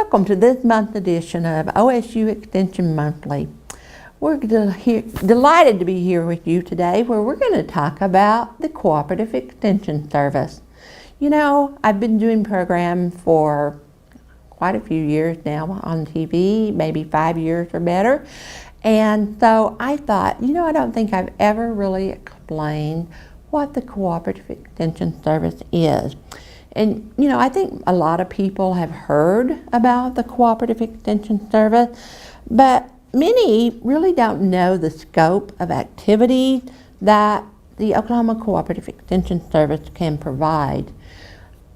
Welcome to this month's edition of OSU Extension Monthly. We're delighted to be here with you today, where we're going to talk about the Cooperative Extension Service. You know, I've been doing programs for quite a few years now on TV, maybe 5 years or better. And so I thought, you know, I don't think I've ever really explained what the Cooperative Extension Service is. And, you know, I think a lot of people have heard about the Cooperative Extension Service, but many really don't know the scope of activities that the Oklahoma Cooperative Extension Service can provide.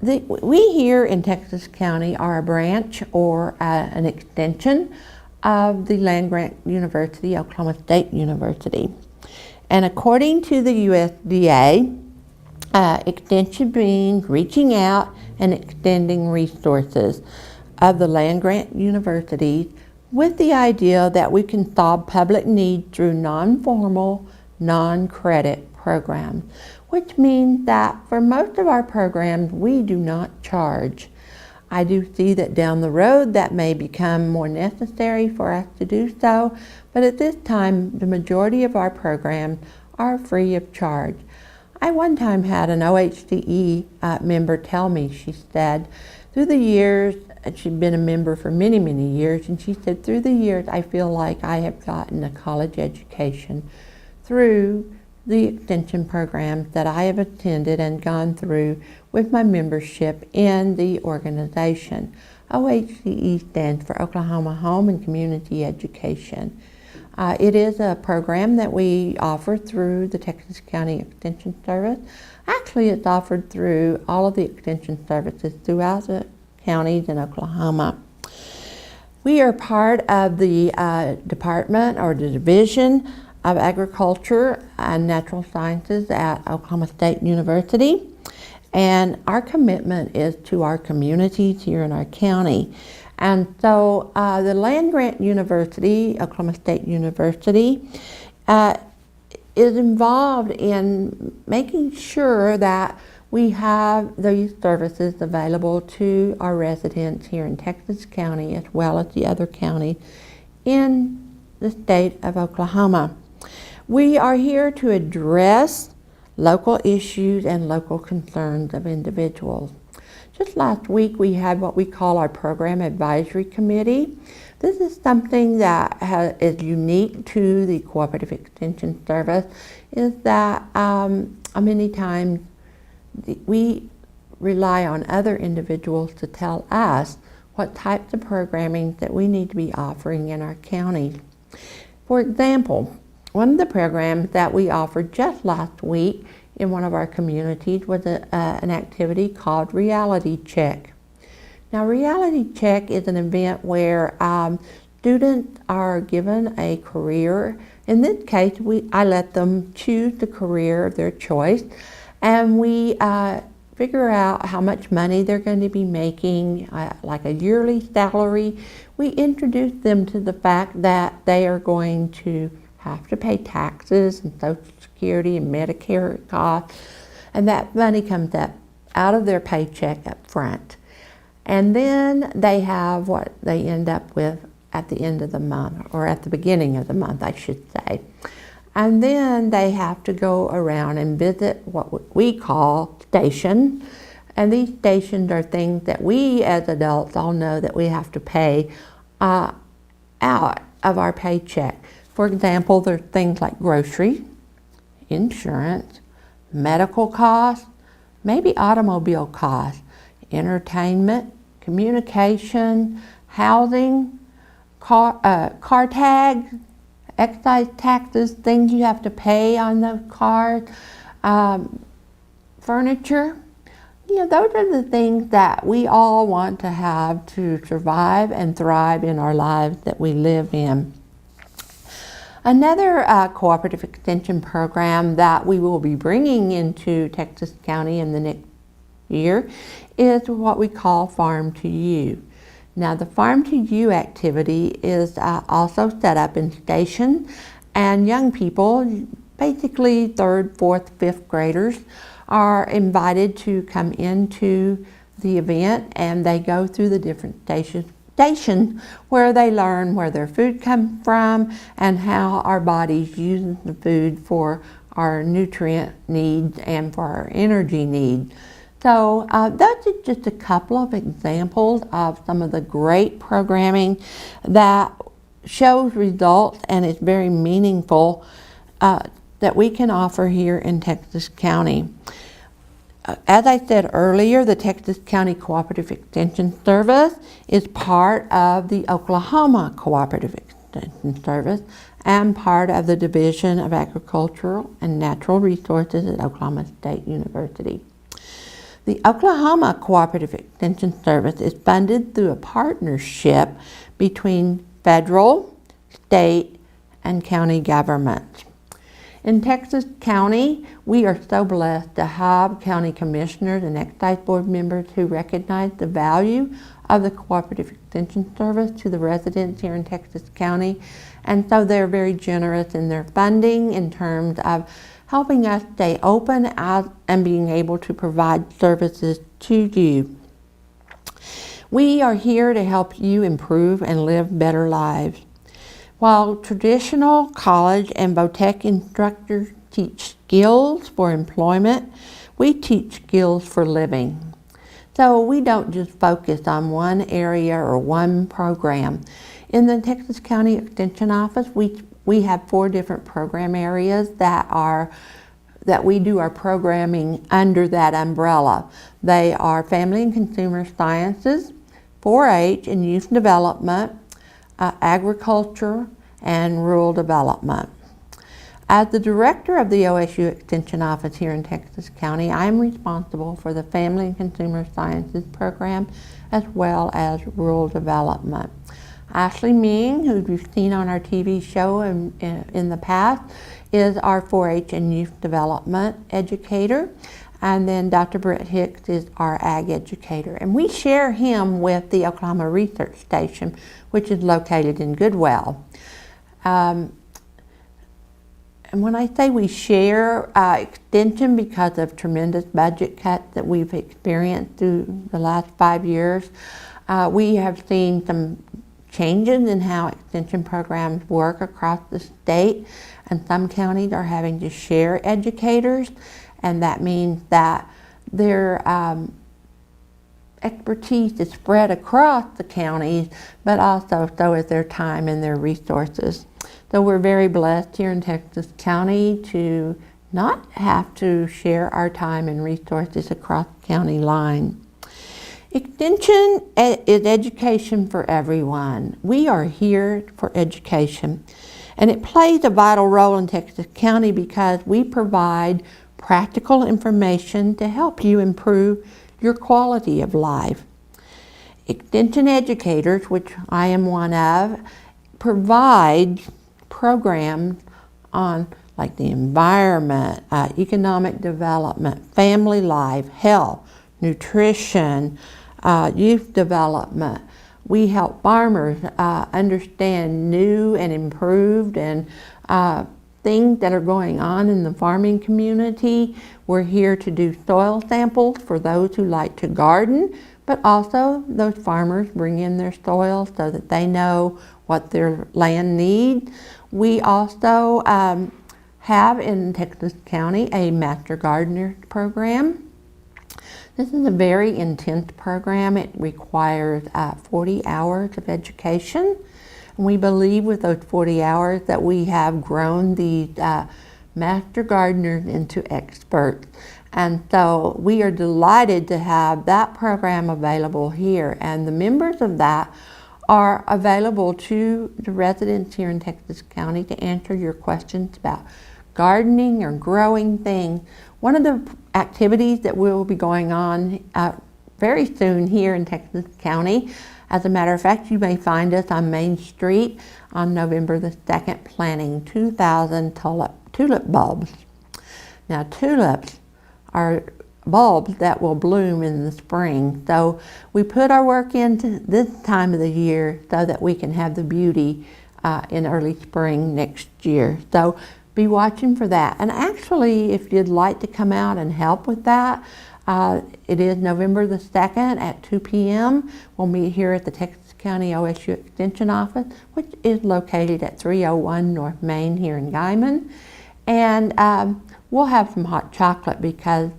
We here in Texas County are a branch or an extension of the land-grant university, Oklahoma State University. And according to the USDA, extension means reaching out and extending resources of the land-grant universities with the idea that we can solve public need through non-formal, non-credit programs, which means that for most of our programs, we do not charge. I do see that down the road that may become more necessary for us to do so, but at this time, the majority of our programs are free of charge. I one time had an OHCE member tell me, she said, through the years, she'd been a member for many, many years, and she said, through the years, I feel like I have gotten a college education through the extension programs that I have attended and gone through with my membership in the organization. OHCE stands for Oklahoma Home and Community Education. It is a program that we offer through the Texas County Extension Service. Actually, it's offered through all of the extension services throughout the counties in Oklahoma. We are part of the department or the Division of Agriculture and Natural Sciences at Oklahoma State University. And our commitment is to our communities here in our county. And so the land-grant university, Oklahoma State University, is involved in making sure that we have these services available to our residents here in Texas County as well as the other counties in the state of Oklahoma. We are here to address local issues and local concerns of individuals. Just last week we had what we call our Program Advisory Committee. This is something that is unique to the Cooperative Extension Service, is that many times we rely on other individuals to tell us what types of programming that we need to be offering in our county. For example, one of the programs that we offered just last week in one of our communities was an activity called Reality Check. Now, Reality Check is an event where students are given a career. In this case, I let them choose the career of their choice, and we figure out how much money they're going to be making, like a yearly salary. We introduce them to the fact that they are going to have to pay taxes and Social Security and Medicare costs, and that money comes up out of their paycheck up front. And then they have what they end up with at the end of the month, or at the beginning of the month, I should say. And then they have to go around and visit what we call stations. And these stations are things that we as adults all know that we have to pay out of our paycheck. For example, there's things like groceries, insurance, medical costs, maybe automobile costs, entertainment, communication, housing, car tags, excise taxes, things you have to pay on the cars, furniture. You know, those are the things that we all want to have to survive and thrive in our lives that we live in. Another cooperative extension program that we will be bringing into Texas County in the next year is what we call Farm to You. Now, the Farm to You activity is also set up in stations, and young people, basically 3rd, 4th, 5th graders, are invited to come into the event, and they go through the different stations station where they learn where their food comes from and how our bodies use the food for our nutrient needs and for our energy needs. So that's just a couple of examples of some of the great programming that shows results and is very meaningful that we can offer here in Texas County. As I said earlier, the Texas County Cooperative Extension Service is part of the Oklahoma Cooperative Extension Service and part of the Division of Agricultural and Natural Resources at Oklahoma State University. The Oklahoma Cooperative Extension Service is funded through a partnership between federal, state, and county governments. In Texas County, we are so blessed to have county commissioners and excise board members who recognize the value of the Cooperative Extension Service to the residents here in Texas County. And so they're very generous in their funding in terms of helping us stay open and being able to provide services to you. We are here to help you improve and live better lives. While traditional college and vo-tech instructors teach skills for employment, we teach skills for living. So we don't just focus on one area or one program. In the Texas County Extension Office, we have 4 different program areas that we do our programming under that umbrella. They are Family and Consumer Sciences, 4-H and Youth Development, Agriculture, and Rural Development. As the director of the OSU Extension Office here in Texas County, I am responsible for the Family and Consumer Sciences program as well as Rural Development. Ashley Ming, who you've seen on our TV show in the past, is our 4-H and Youth Development educator. And then Dr. Brett Hicks is our ag educator. And we share him with the Oklahoma Research Station, which is located in Goodwell. And when I say we share extension because of tremendous budget cuts that we've experienced through the last 5 years, we have seen some changes in how extension programs work across the state, and some counties are having to share educators. And that means that their expertise is spread across the counties, but also so is their time and their resources. So we're very blessed here in Texas County to not have to share our time and resources across county lines. Extension is education for everyone. We are here for education, and it plays a vital role in Texas County because we provide practical information to help you improve your quality of life. Extension educators, which I am one of, provide programs on like the environment, economic development, family life, health, nutrition, youth development. We help farmers understand new and improved and things that are going on in the farming community. We're here to do soil samples for those who like to garden, but also those farmers bring in their soil so that they know what their land needs. We also have in Texas County a Master Gardener program. This is a very intense program. It requires 40 hours of education. And we believe with those 40 hours that we have grown these Master Gardeners into experts. And so we are delighted to have that program available here. And the members of that are available to the residents here in Texas County to answer your questions about gardening or growing things. One of the activities that will be going on very soon here in Texas County, as a matter of fact, you may find us on Main Street on November the 2nd planting 2,000 tulip bulbs. Now tulips are bulbs that will bloom in the spring. So we put our work into this time of the year so that we can have the beauty in early spring next year. So be watching for that. And actually, if you'd like to come out and help with that, it is November the 2nd at 2 p.m. We'll meet here at the Texas County OSU Extension Office, which is located at 301 North Main here in Guyman. And we'll have some hot chocolate because,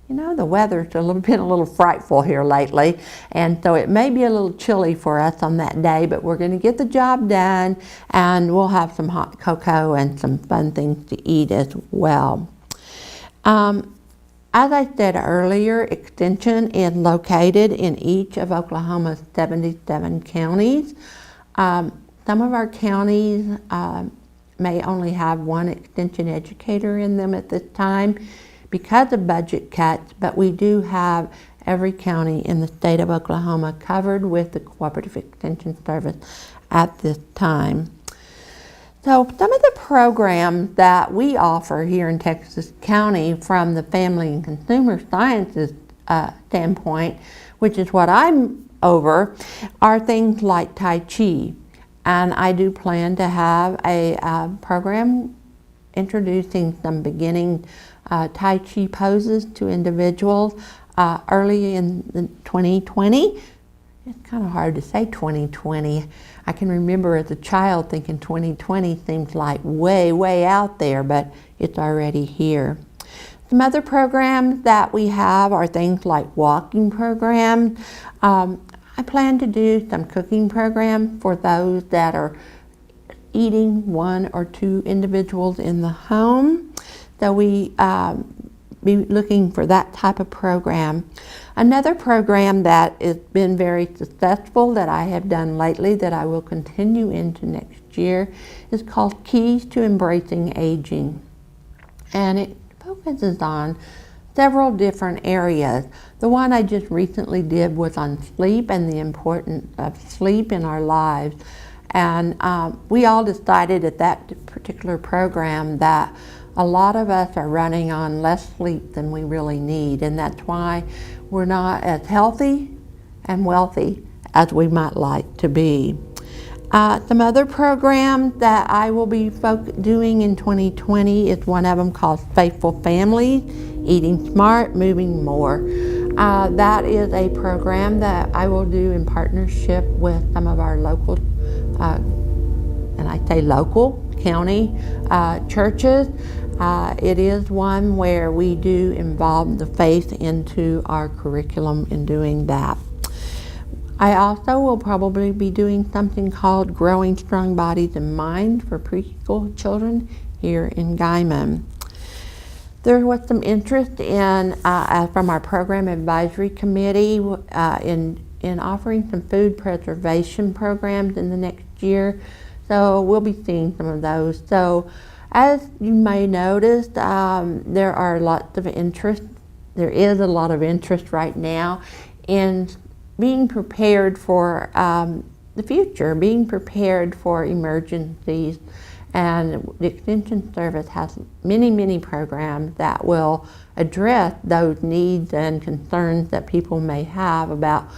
you know, the weather's been a little frightful here lately, and so it may be a little chilly for us on that day, but we're going to get the job done, and we'll have some hot cocoa and some fun things to eat as well. As I said earlier, Extension is located in each of Oklahoma's 77 counties. Some of our counties may only have one Extension educator in them at this time because of budget cuts, but we do have every county in the state of Oklahoma covered with the Cooperative Extension Service at this time. So some of the programs that we offer here in Texas County from the Family and Consumer Sciences standpoint, which is what I'm over, are things like Tai Chi. And I do plan to have a program introducing some beginning Tai Chi poses to individuals early in 2020. It's kind of hard to say 2020. I can remember as a child thinking 2020 seems like way, way out there, but it's already here. Some other programs that we have are things like walking programs. I plan to do some cooking programs for those that are eating one or two individuals in the home. So we be looking for that type of program. Another program that has been very successful that I have done lately that I will continue into next year is called Keys to Embracing Aging. And it focuses on several different areas. The one I just recently did was on sleep and the importance of sleep in our lives. And we all decided at that particular program that a lot of us are running on less sleep than we really need, and that's why we're not as healthy and wealthy as we might like to be. Some other programs that I will be doing in 2020 is one of them called Faithful Families, Eating Smart, Moving More. That is a program that I will do in partnership with some of our local, and I say local, county churches. It is one where we do involve the faith into our curriculum in doing that. I also will probably be doing something called Growing Strong Bodies and Minds for preschool children here in Guyman. There was some interest in, from our Program Advisory Committee in offering some food preservation programs in the next year. So we'll be seeing some of those. So as you may notice, there are lots of interest. There is a lot of interest right now in being prepared for the future, being prepared for emergencies. And the Extension Service has many, many programs that will address those needs and concerns that people may have about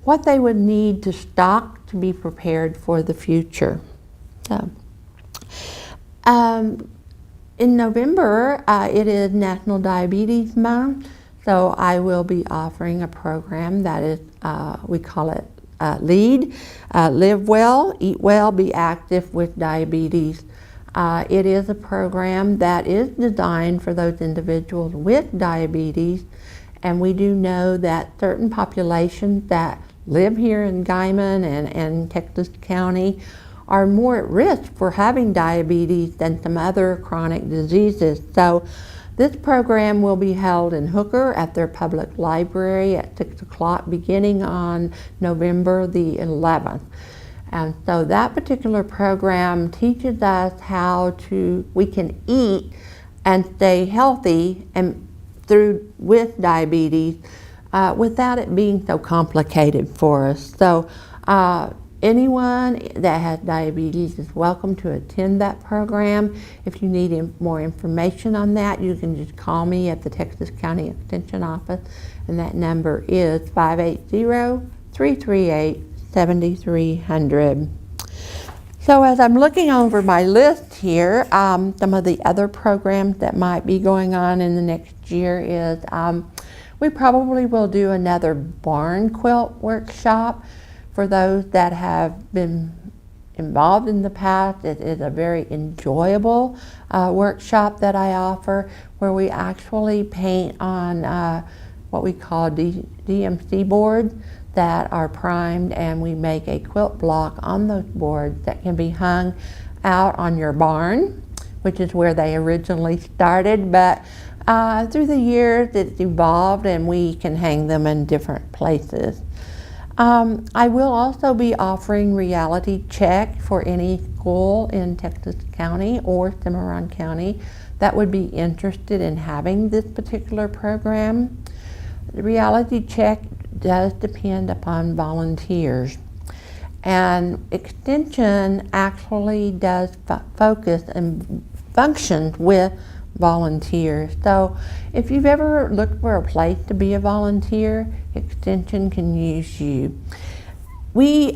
what they would need to stock to be prepared for the future. So, in November, it is National Diabetes Month, so I will be offering a program that is, we call it LEAD, Live Well, Eat Well, Be Active with Diabetes. It is a program that is designed for those individuals with diabetes, and we do know that certain populations that live here in Guyman and Texas County are more at risk for having diabetes than some other chronic diseases. So this program will be held in Hooker at their public library at 6 o'clock beginning on November the 11th. And so that particular program teaches us how we can eat and stay healthy and with diabetes without it being so complicated for us. So anyone that has diabetes is welcome to attend that program. If you need more information on that, you can just call me at the Texas County Extension Office, and that number is 580-338-7300. So as I'm looking over my list here, some of the other programs that might be going on in the next year is we probably will do another barn quilt workshop For those that have been involved in the past, it is a very enjoyable workshop that I offer, where we actually paint on what we call DMC boards that are primed, and we make a quilt block on those boards that can be hung out on your barn, which is where they originally started, but through the years it's evolved and we can hang them in different places. I will also be offering reality check for any school in Texas County or Cimarron County that would be interested in having this particular program. The reality check does depend upon volunteers, and Extension actually does focus and functions with volunteers. So if you've ever looked for a place to be a volunteer, Extension can use you. We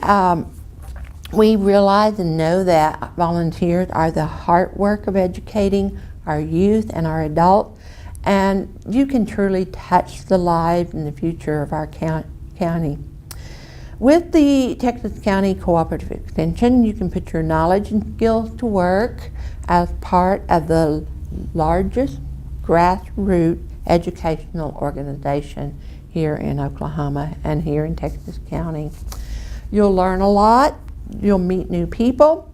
realize and know that volunteers are the heart work of educating our youth and our adults, and you can truly touch the lives and the future of our county. With the Texas County Cooperative Extension, you can put your knowledge and skills to work as part of the largest grassroots educational organization here in Oklahoma and here in Texas County. You'll learn a lot, you'll meet new people,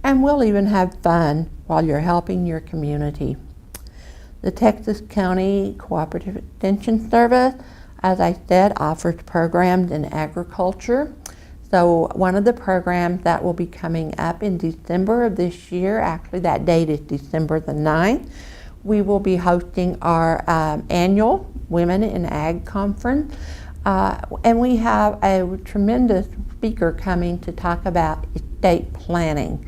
and we'll even have fun while you're helping your community. The Texas County Cooperative Extension Service, as I said, offers programs in agriculture. So one of the programs that will be coming up in December of this year, actually that date is December the 9th, we will be hosting our annual Women in Ag Conference. And we have a tremendous speaker coming to talk about estate planning.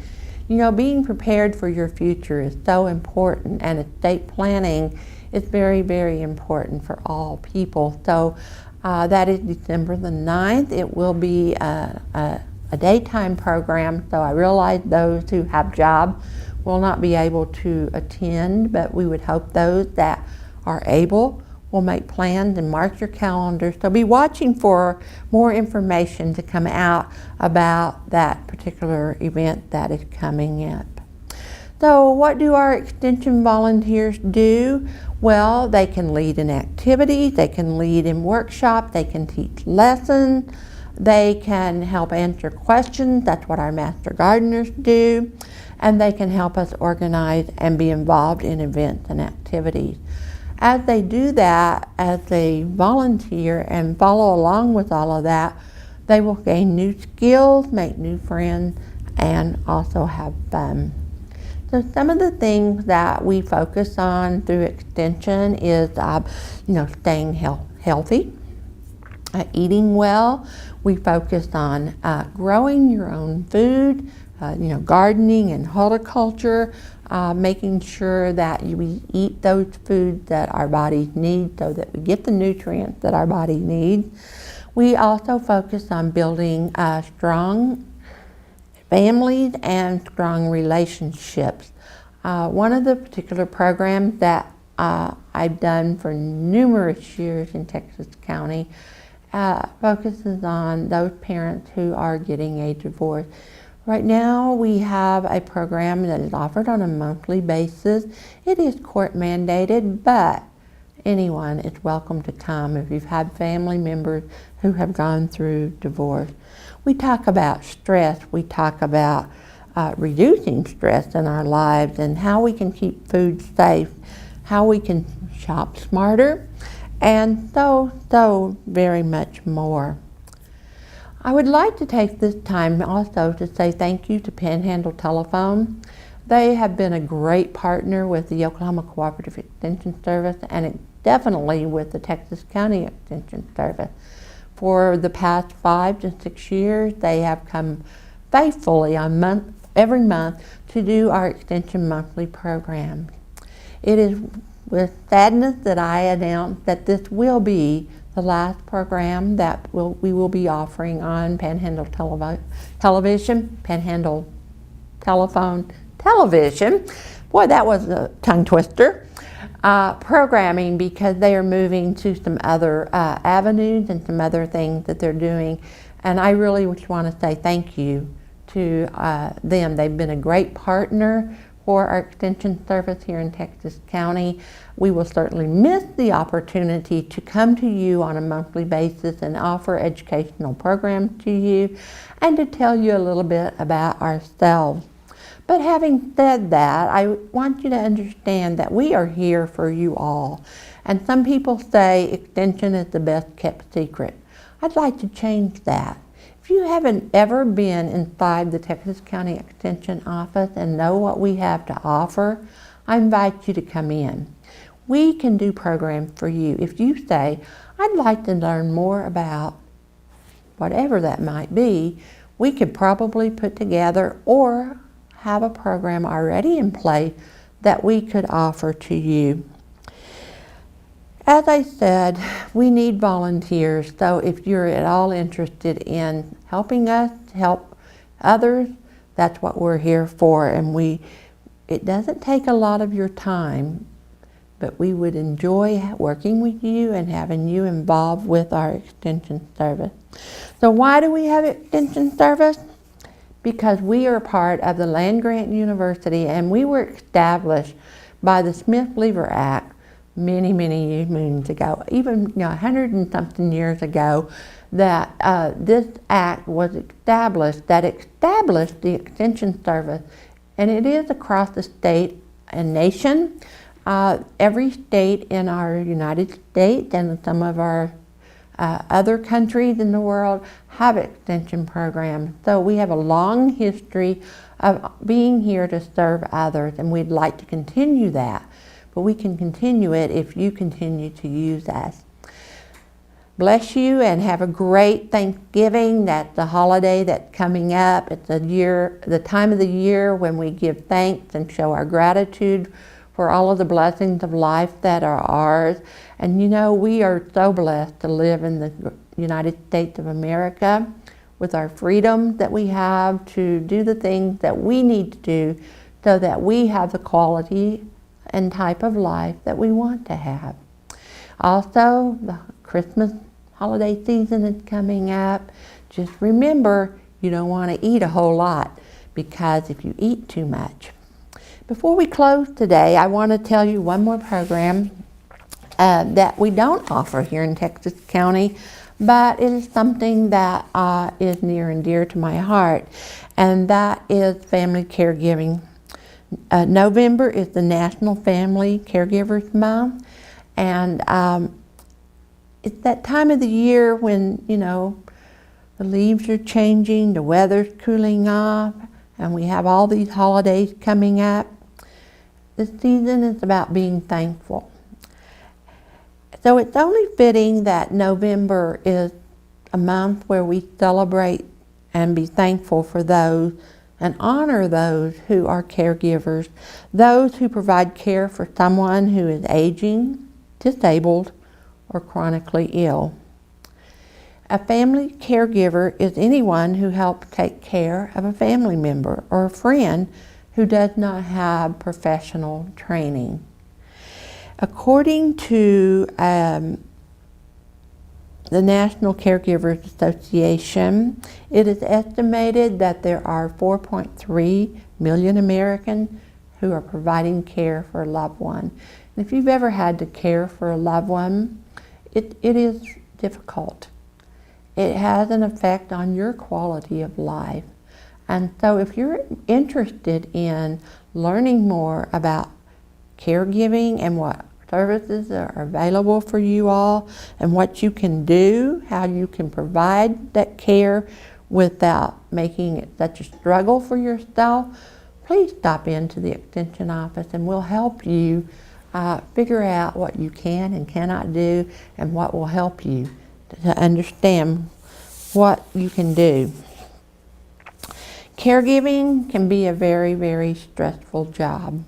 You know, being prepared for your future is so important, and estate planning is very, very important for all people. So that is December the 9th. It will be a daytime program, so I realize those who have jobs will not be able to attend, but we would hope those that are able will make plans and mark your calendar. So be watching for more information to come out about that particular event that is coming up. So what do our Extension volunteers do? Well, they can lead in activities, they can lead in workshops, they can teach lessons, they can help answer questions, that's what our Master Gardeners do, and they can help us organize and be involved in events and activities. As they do that, as they volunteer and follow along with all of that, they will gain new skills, make new friends, and also have fun. So some of the things that we focus on through Extension is, staying healthy, eating well. We focus on growing your own food, gardening and horticulture, making sure that we eat those foods that our bodies need so that we get the nutrients that our body needs. We also focus on building strong families and strong relationships. One of the particular programs that I've done for numerous years in Texas County focuses on those parents who are getting a divorce. Right now we have a program that is offered on a monthly basis. It is court mandated, but anyone is welcome to come if you've had family members who have gone through divorce. We talk about stress, we talk about reducing stress in our lives and how we can keep food safe, how we can shop smarter, and so very much more. I would like to take this time also to say thank you to Panhandle Telephone. They have been a great partner with the Oklahoma Cooperative Extension Service and definitely with the Texas County Extension Service. For the past 5 to 6 years, they have come faithfully every month to do our Extension monthly program. It is with sadness that I announce that this will be the last program that we will be offering on Panhandle Television, Panhandle Television. Boy, that was a tongue twister. Programming, because they are moving to some other avenues and some other things that they're doing. And I really just want to say thank you to them. They've been a great partner for our Extension service here in Texas County. We will certainly miss the opportunity to come to you on a monthly basis and offer educational programs to you and to tell you a little bit about ourselves. But having said that, I want you to understand that we are here for you all. And some people say Extension is the best kept secret. I'd like to change that. If you haven't ever been inside the Texas County Extension office and know what we have to offer, I invite you to come in. We can do programs for you. If you say, I'd like to learn more about whatever that might be, we could probably put together or have a program already in place that we could offer to you. As I said, we need volunteers, so if you're at all interested in helping us help others, that's what we're here for. And it doesn't take a lot of your time, but we would enjoy working with you and having you involved with our Extension service. So why do we have Extension service? Because we are part of the land-grant university, and we were established by the Smith-Lever Act many moons ago, even 100 and something years ago, that this act was established that established the Extension service, and it is across the state and nation. Every state in our United States and some of our other countries in the world have Extension programs. So we have a long history of being here to serve others, and we'd like to continue that. But we can continue it if you continue to use us. Bless you and have a great Thanksgiving. That's the holiday that's coming up. It's the time of the year when we give thanks and show our gratitude for all of the blessings of life that are ours. And we are so blessed to live in the United States of America with our freedom that we have to do the things that we need to do so that we have the quality and type of life that we want to have. Also, the Christmas holiday season is coming up. Just remember, you don't want to eat a whole lot, because if you eat too much. Before we close today, I want to tell you one more program that we don't offer here in Texas County, but it is something that is near and dear to my heart, and that is family caregiving. November is the National Family Caregivers Month, and it's that time of the year when, the leaves are changing, the weather's cooling off, and we have all these holidays coming up. This season is about being thankful. So it's only fitting that November is a month where we celebrate and be thankful for those and honor those who are caregivers, those who provide care for someone who is aging, disabled, or chronically ill. A family caregiver is anyone who helps take care of a family member or a friend who does not have professional training. According to the National Caregivers Association, it is estimated that there are 4.3 million Americans who are providing care for a loved one. And if you've ever had to care for a loved one, it is difficult. It has an effect on your quality of life. And so if you're interested in learning more about caregiving and what services are available for you all and what you can do, how you can provide that care without making it such a struggle for yourself, please stop into the Extension office and we'll help you figure out what you can and cannot do and what will help you to understand what you can do. Caregiving can be a very stressful job.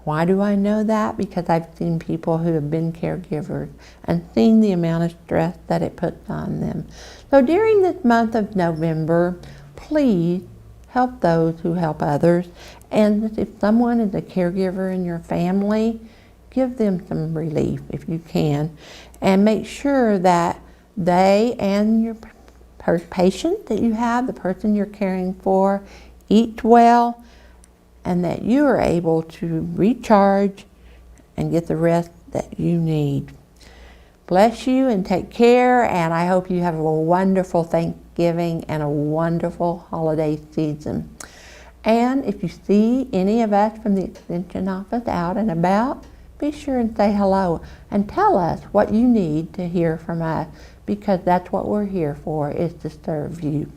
Why do I know that? Because I've seen people who have been caregivers and seen the amount of stress that it puts on them. So during this month of November, please help those who help others. And if someone is a caregiver in your family, give them some relief if you can. And make sure that they and your patient that you have, the person you're caring for, eat well, and that you are able to recharge and get the rest that you need. Bless you and take care, and I hope you have a wonderful Thanksgiving and a wonderful holiday season. And if you see any of us from the Extension office out and about, be sure and say hello and tell us what you need to hear from us, because that's what we're here for, is to serve you.